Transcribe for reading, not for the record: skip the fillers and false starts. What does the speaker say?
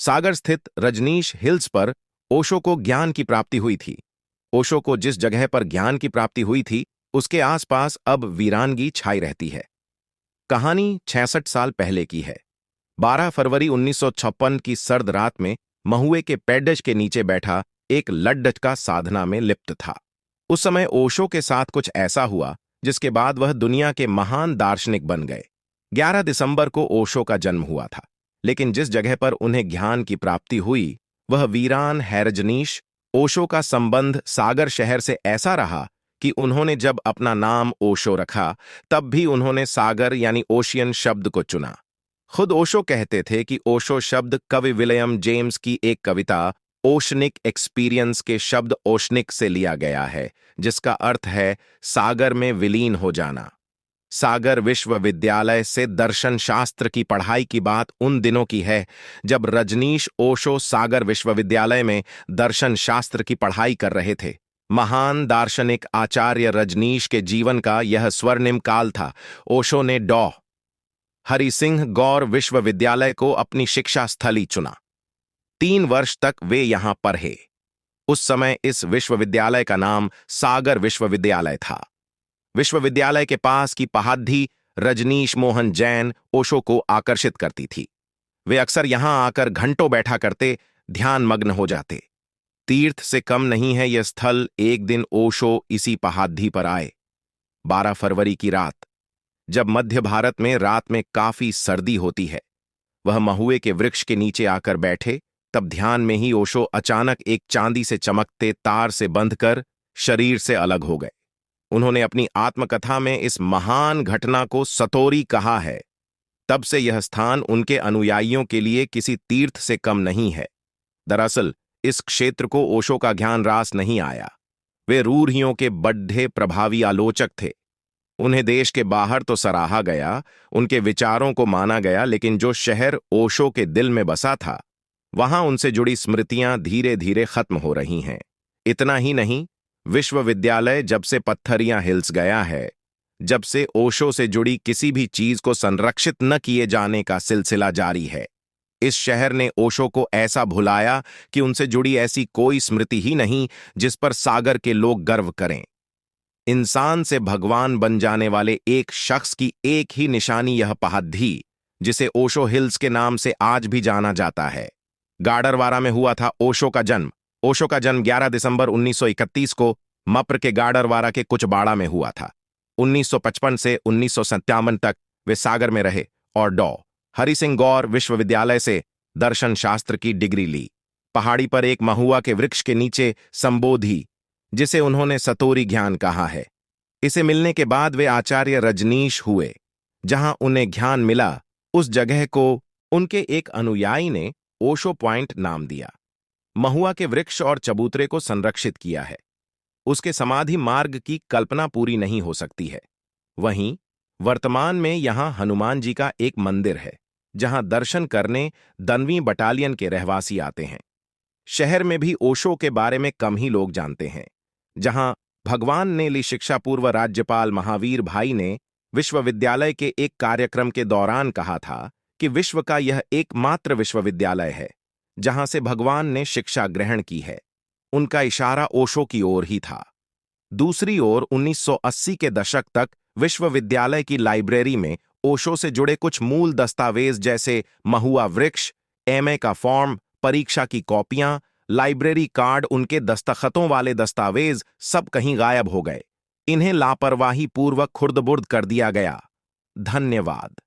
सागर स्थित रजनीश हिल्स पर ओशो को ज्ञान की प्राप्ति हुई थी। ओशो को जिस जगह पर ज्ञान की प्राप्ति हुई थी उसके आसपास अब वीरानगी छाई रहती है। कहानी 66 साल पहले की है। 12 फरवरी 1956 की सर्द रात में महुए के पेड़ज के नीचे बैठा एक लड्डच साधना में लिप्त था। उस समय ओशो के साथ कुछ ऐसा हुआ जिसके बाद वह दुनिया के महान दार्शनिक बन गए। 11 दिसंबर को ओशो का जन्म हुआ था, लेकिन जिस जगह पर उन्हें ज्ञान की प्राप्ति हुई वह वीरान है रजनीश। ओशो का संबंध सागर शहर से ऐसा रहा कि उन्होंने जब अपना नाम ओशो रखा तब भी उन्होंने सागर यानी ओशियन शब्द को चुना। खुद ओशो कहते थे कि ओशो शब्द कवि विलियम जेम्स की एक कविता ओशनिक एक्सपीरियंस के शब्द ओशनिक से लिया गया है, जिसका अर्थ है सागर में विलीन हो जाना। सागर विश्वविद्यालय से दर्शन शास्त्र की पढ़ाई की बात उन दिनों की है जब रजनीश ओशो सागर विश्वविद्यालय में दर्शन शास्त्र की पढ़ाई कर रहे थे। महान दार्शनिक आचार्य रजनीश के जीवन का यह स्वर्णिम काल था। ओशो ने डॉ हरि सिंह गौर विश्वविद्यालय को अपनी शिक्षा स्थली चुना। 3 वर्ष तक वे यहां पढ़े। उस समय इस विश्वविद्यालय का नाम सागर विश्वविद्यालय था। विश्वविद्यालय के पास की पहाड़ी रजनीश मोहन जैन ओशो को आकर्षित करती थी। वे अक्सर यहां आकर घंटों बैठा करते, ध्यान मग्न हो जाते। तीर्थ से कम नहीं है यह स्थल। एक दिन ओशो इसी पहाड़ी पर आए। 12 फरवरी की रात, जब मध्य भारत में रात में काफी सर्दी होती है, वह महुए के वृक्ष के नीचे आकर बैठे। तब ध्यान में ही ओशो अचानक एक चांदी से चमकते तार से बंधकर शरीर से अलग हो गए। उन्होंने अपनी आत्मकथा में इस महान घटना को सतोरी कहा है। तब से यह स्थान उनके अनुयायियों के लिए किसी तीर्थ से कम नहीं है। दरअसल इस क्षेत्र को ओशो का ज्ञान रास नहीं आया। वे रूढ़ियों के बड्ढे प्रभावी आलोचक थे। उन्हें देश के बाहर तो सराहा गया, उनके विचारों को माना गया, लेकिन जो शहर ओशो के दिल में बसा था वहां उनसे जुड़ी स्मृतियां धीरे धीरे खत्म हो रही हैं। इतना ही नहीं, विश्वविद्यालय जब से पत्थरियां हिल्स गया है, जब से ओशो से जुड़ी किसी भी चीज को संरक्षित न किए जाने का सिलसिला जारी है। इस शहर ने ओशो को ऐसा भुलाया कि उनसे जुड़ी ऐसी कोई स्मृति ही नहीं जिस पर सागर के लोग गर्व करें। इंसान से भगवान बन जाने वाले एक शख्स की एक ही निशानी यह पहाड़ी, जिसे ओशो हिल्स के नाम से आज भी जाना जाता है। गाडरवारा में हुआ था ओशो का जन्म। ओशो का जन्म 11 दिसंबर 1931 को मप्र के गाडरवारा के कुचबाड़ा में हुआ था। 1955 से 1957 तक वे सागर में रहे और डॉ हरि सिंह गौर विश्वविद्यालय से दर्शन शास्त्र की डिग्री ली। पहाड़ी पर एक महुआ के वृक्ष के नीचे संबोधि, जिसे उन्होंने सतोरी ज्ञान कहा है, इसे मिलने के बाद वे आचार्य रजनीश हुए। जहां उन्हें ज्ञान मिला उस जगह को उनके एक अनुयायी ने ओशो पॉइंट नाम दिया। महुआ के वृक्ष और चबूतरे को संरक्षित किया है। उसके समाधि मार्ग की कल्पना पूरी नहीं हो सकती है। वहीं वर्तमान में यहां हनुमान जी का एक मंदिर है, जहां दर्शन करने 10वीं बटालियन के रहवासी आते हैं। शहर में भी ओशो के बारे में कम ही लोग जानते हैं। जहां भगवान ने ली शिक्षा पूर्व राज्यपाल महावीर भाई ने विश्वविद्यालय के एक कार्यक्रम के दौरान कहा था कि विश्व का यह एकमात्र विश्वविद्यालय है जहां से भगवान ने शिक्षा ग्रहण की है। उनका इशारा ओशो की ओर ही था। दूसरी ओर 1980 के दशक तक विश्वविद्यालय की लाइब्रेरी में ओशो से जुड़े कुछ मूल दस्तावेज जैसे महुआ वृक्ष, एमए का फॉर्म, परीक्षा की कॉपियां, लाइब्रेरी कार्ड, उनके दस्तखतों वाले दस्तावेज सब कहीं गायब हो गए। इन्हें लापरवाही पूर्वक खुर्द-बुर्द कर दिया गया। धन्यवाद।